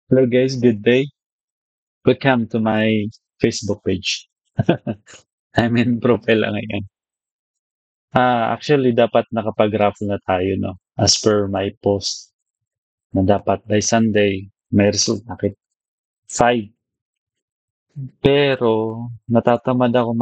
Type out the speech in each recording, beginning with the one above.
Hello guys, good day. Welcome to my Facebook page. I'm in profile lang ngayon. Actually dapat nakapag-raffle na tayo, no? As per my post na dapat by Sunday may result nakit 5. Pero natatamad ako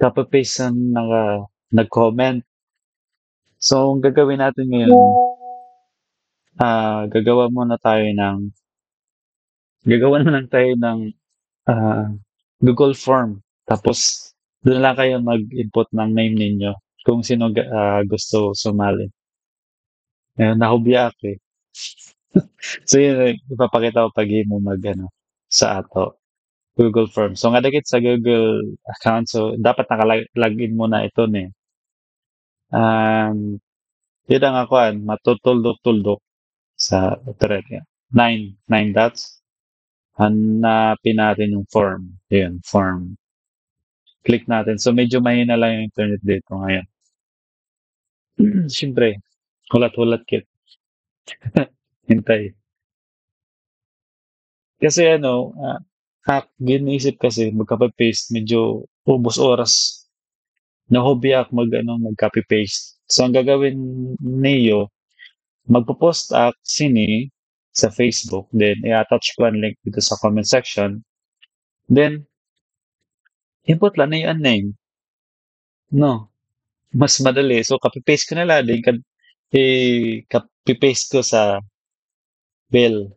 copy paste ng nag-comment. So ang gagawin natin ngayon, gagawa muna tayo ng gagawa na lang tayo ng ah, Google Form. Tapos doon lang kayo mag-input ng name ninyo kung sino gusto sumali. Ayun, nahubya ako eh. So yun, ipapakita ko pag mo sa ato. Google Form. So nga dagit sa Google account, so dapat naka-login muna ito ni. Yun ang ako, matutuldok-tuldok sa thread. Nine dots. Hanapin natin yung form. Yun, form. Click natin. So medyo mahina lang yung internet dito ngayon. Siyempre, hulat-hulat kit. Hintay. Kasi ginisip kasi magka-paste, medyo ubos oras. Nahobby ako mag-copy paste. So ang gagawin niyo, magpo-post ako sini sa Facebook, then i-attach ko ang link dito sa comment section. Then, input lang na yung name. No, mas madali. So, copy-paste ko na lang. Then, copy-paste ko sa bell.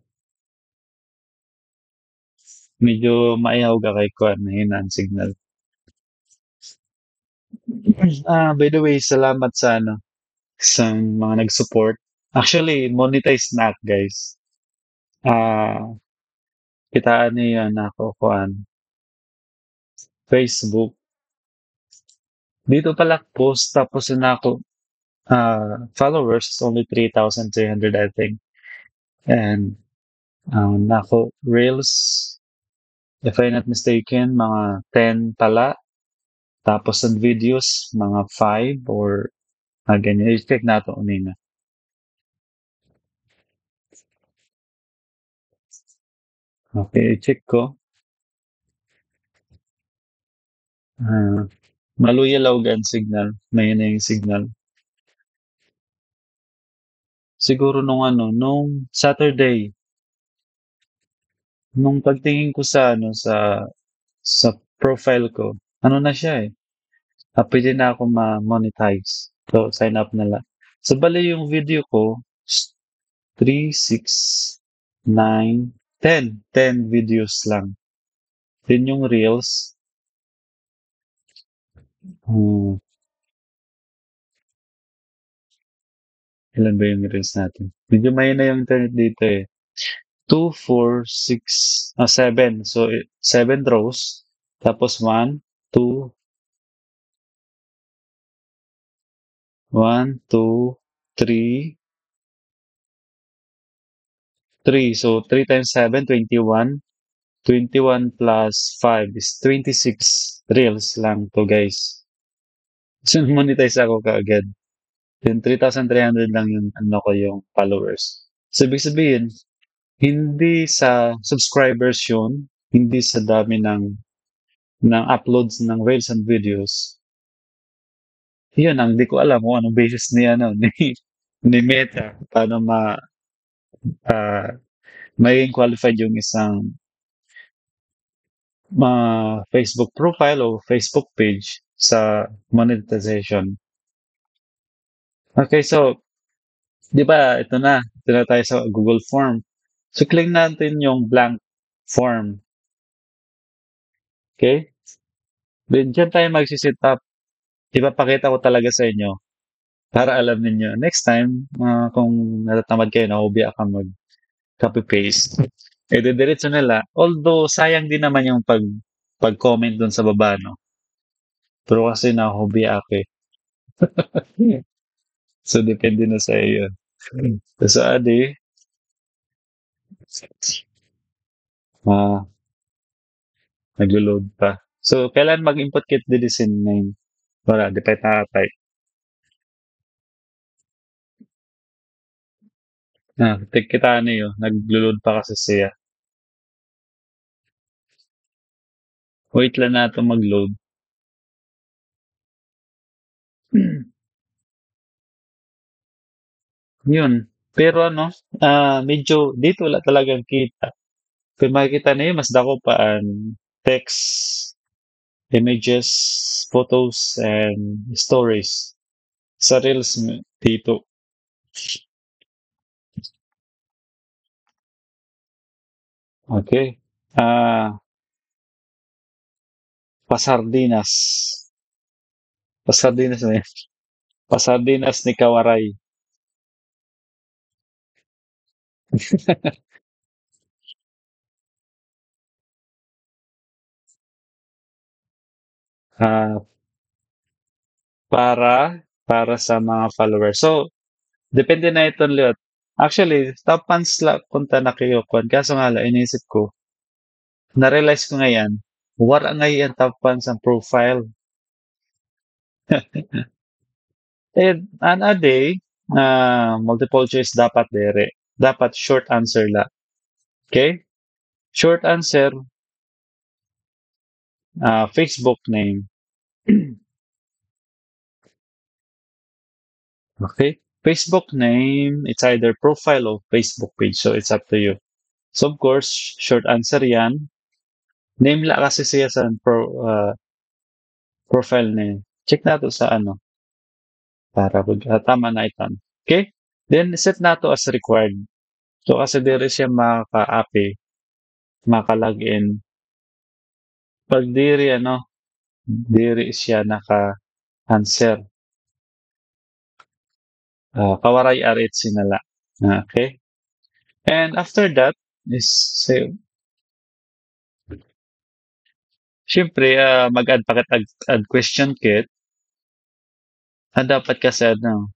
Medyo maihaw ka kay Kwan, mahina ang signal. By the way, salamat sa mga nag-support. Actually, monetize na ako, guys. Kitaan niyo yan ako, Kwan. Facebook. Dito pala post, tapos na ako, followers, only 3,300, I think. And, nako, Reels, if I'm not mistaken, mga 10 pala. Tapos ang videos, mga 5 or ganyan. I-check natin unina. Okay, i-check ko. Ah, maluyalaw gan signal. May na yung signal. Siguro nung Saturday, nung pagtingin ko sa profile ko, ano na siya eh. Pwede na ako ma-monetize. So, sign up na lang. So, bali yung video ko, 3, 6, 9, 10. 10 videos lang. Then yung Reels, hmm, ilan ba yung Reels natin? Medyo mahina yung internet dito eh. 2, 4, 6, 7. So, 7 rows. Tapos 1, 2, 3, 3. So, 3 times 7, 21. 21 plus 5 is 26 reels lang to guys. So, monetize ako kaagad. Yung 3,300 lang yung yung followers. So, ibig sabihin, hindi sa subscribers yun, hindi sa dami ng uploads ng reels and videos. Yun ang di ko alam kung anong basis ni ni Meta paano ah, maging qualified yung isang Facebook profile o Facebook page sa monetization. Okay, so 'di ba ito na tayo sa Google Form. So click natin yung blank form. Okay? Then dyan tayo magsi-set up. Ipapakita ko talaga sa inyo para alam ninyo. Next time, kung natatamad kayo, nahubiya ka mag-copy-paste, diretso nila. Although, sayang din naman yung pag-comment dun sa baba, no? Pero kasi nahubiya ako eh. So, depende na sa iyo. So, adi, ah, naglo-load pa. So, kailan mag-input kit didisin name? Wala, di pa itatay. Kita niyo, naglo-load pa kasi siya. Wait lang natin mag-load. Yun. Pero ano, medyo dito wala talagang kita. Kung makikita niyo, mas dako pa ang text, images, photos, and stories. Sa Reels dito. Okay. Ah, pasardinas. Pasardinas na yan. Pasardinas ni Kawaray. Ah, para sa mga followers. So, depende na ito Liot. Actually, top fans la punta na kayo kwan. Kaso nga lang, inisip ko, na-realize ko ngayon, wala ngayon top fans ang profile. And a day, multiple choice dapat dere. Dapat short answer la. Okay? Short answer, Facebook name. Okay? Facebook name, it's either profile or Facebook page. So, it's up to you. So, of course, short answer yan. Name la kasi siya sa profile name. Check nato sa ano, para tama na ito. Okay? Then, set nato as required. So, kasi diri siya maka-API, maka-login. Pag diri, ano, diri siya naka-answer. Kawaray RH sinala. Okay? And after that, is, say, syempre, mag-add pa kita add question kit. Dapat kasi, ano,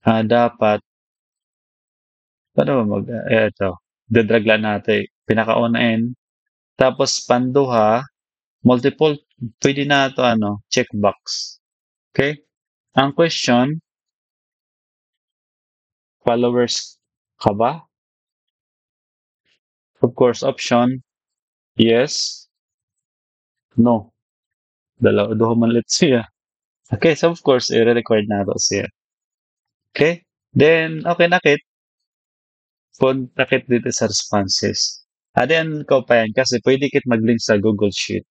dapat, paano ba ito, dadrag lang natin. Pinaka-on-end. Tapos, panduha, multiple, pwede na ito, ano, checkbox. Okay? Ang question, followers ka ba? Of course, option, yes, no. Duha man ulit siya. Okay, so of course, i-record na ito siya. Okay? Then, okay na kit. Punta kit dito sa responses. Then, ko pa yan kasi pwede kit mag-link sa Google Sheet.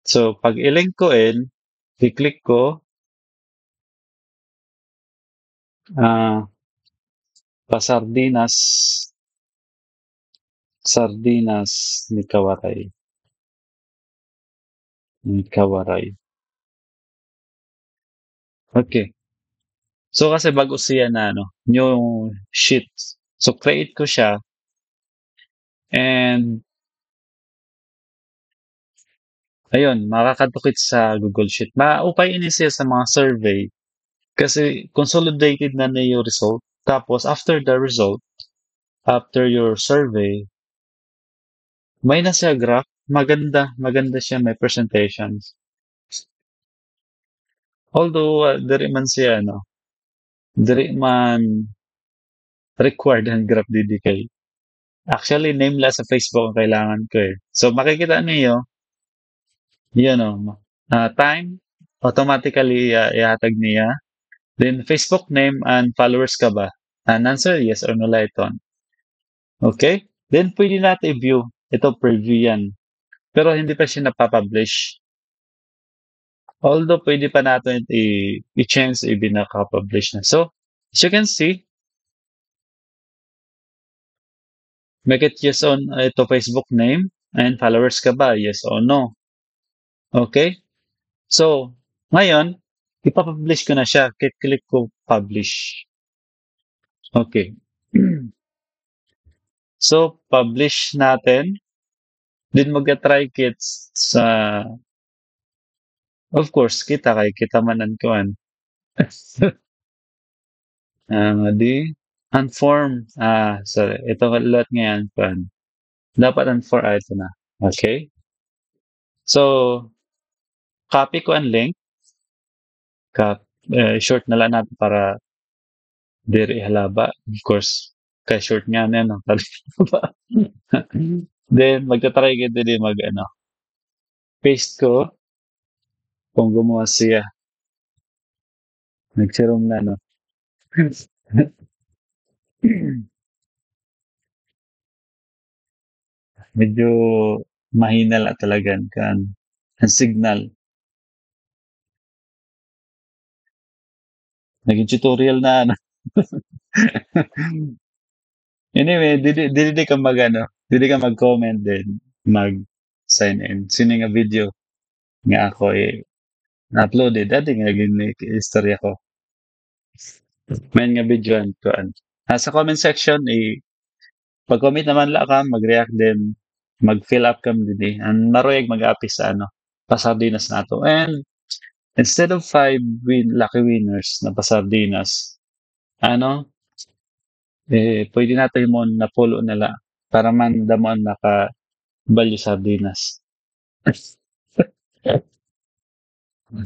So, pag i-link ko in, i-click ko, ah, pasardinas, sardinas ni Kawaray. Ni Kawaray. Okay. So, kasi bago siya na, ano, new sheet. So, create ko siya and ayun, makakatukit sa Google Sheet. Maupay ini siya sa mga survey kasi consolidated na na yung result. Tapos, after the result, after your survey, may na siya graph. Maganda, maganda siya, may presentations. Although, diri man siya, no? Diri man required ang graph DDK. Actually, name lang sa Facebook ang kailangan ko eh. So, makikita niyo, yun o, time, automatically ihatag niya. Then, Facebook name and followers ka ba? An answer, yes or no lang ito. Okay? Then, pwede natin i-view. Ito, preview yan. Pero hindi pa siya napapublish. Although, pwede pa natin i-change if naka-publish na. So, as you can see, make it yes on ito Facebook name and followers ka ba? Yes or no. Okay? So, ngayon, ipapublish ko na siya. Click ko publish. Okay. So, publish natin. Then mag-try kits sa, of course, kita manan kuan. Di, unform. Sorry. Ito lahat ngayon kuan. Dapat unform. Ito na. Okay. So, copy ko ang link. Short na lang natin para Diri halaba, of course, kay short nga na no, halaba. Then magta-try gid diri mag-ano, paste ko kung gumawa siya, nagsirom na no. Medyo mahina lang talaga ang signal. Naging tutorial na ano. Anyway, dili ka mag-ano, dili ka mag-comment din, mag-sign in. Sino nga video nga ako na-uploaded, dati nga naging istorya ko. May nga videoan ko. Sa comment section, pag-comment naman lang ka, mag-react din, mag-fill up kami din eh. Ang maroyag mag-api sa ano, pasardinas nato. And instead of lucky winners na pasardinas, ano, pwede natin mo na pulo nila para man damon naka value sardinas.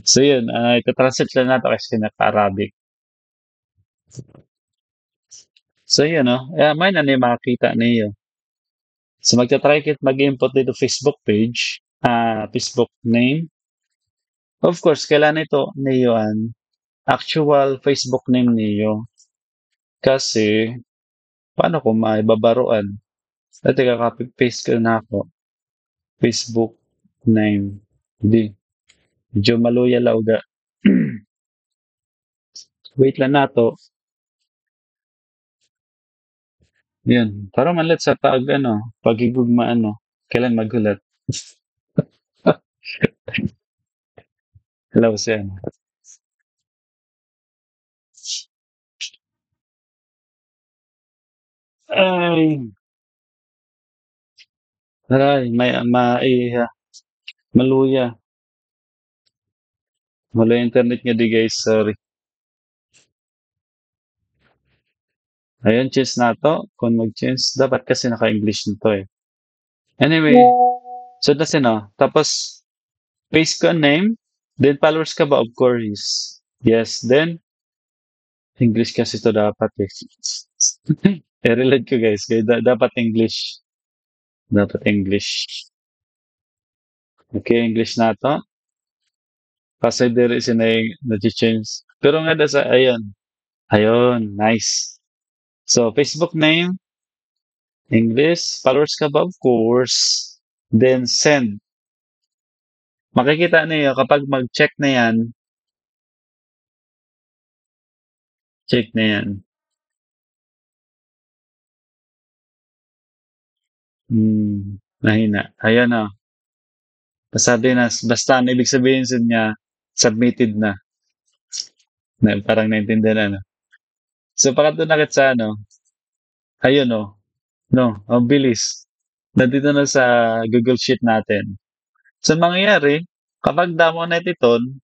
So yun, ito-translate lang nato kasi naka-Arabic. So yun, no? May na ni makakita niyo. So magta-try kit mag-input dito Facebook page, Facebook name. Of course, kailan ito niyo ang actual Facebook name niyo. Kasi, paano ko maibabaruan? Dati copy-paste ko na ako. Facebook name. Hindi. Medyo maluya lauga. Wait lang nato. Yan. Para manlet sa pagigugma kailan magulat. Hello, siya. Ay, aray, maluya. Maluya internet nga di guys, sorry. Ayun, cheers na to. Kung mag-change, dapat kasi naka-English nito eh. Anyway, so that's no. Tapos, paste ko ang name. Then, followers ka ba? Of course. Yes. Then, English kasi to dapat eh. I-relate ko guys. Kaya dapat English. Dapat English. Okay, English na to. Kasi there is na change. Pero nga sa, ayun. Ayun, nice. So, Facebook name, English, followers ka ba? Of course. Then, send. Makikita niyo kapag mag-check na yan, check na yan. Mahina. Ayan na. Sabi na, basta ang ibig sabihin sa niya, submitted na. Parang naintindihan na. No? So, pakatulad na sa ayun o. No, ang bilis. Nandito na sa Google Sheet natin. So, mangyayari, kapag damo na ititon,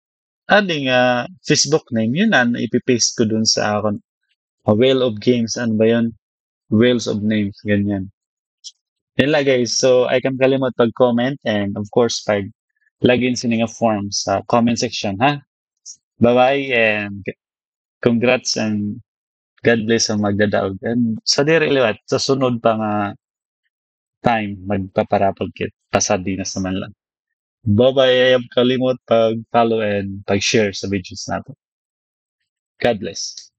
aling Facebook name, yun na, ipipaste ko dun sa Whale of Games. Ano ba yun? Whales of Names. Ganyan. Yun lang guys. So, I can kalimot pag-comment and of course, lagin sininga form sa comment section, ha? Bye-bye and congrats and God bless ang magdadaog. And sa diri liwat, sa sunod pa nga time, magpaparapol kit. Pasadinas naman lang. Bye-bye. Ayam kalimot pag-follow and pag-share sa videos natin. God bless.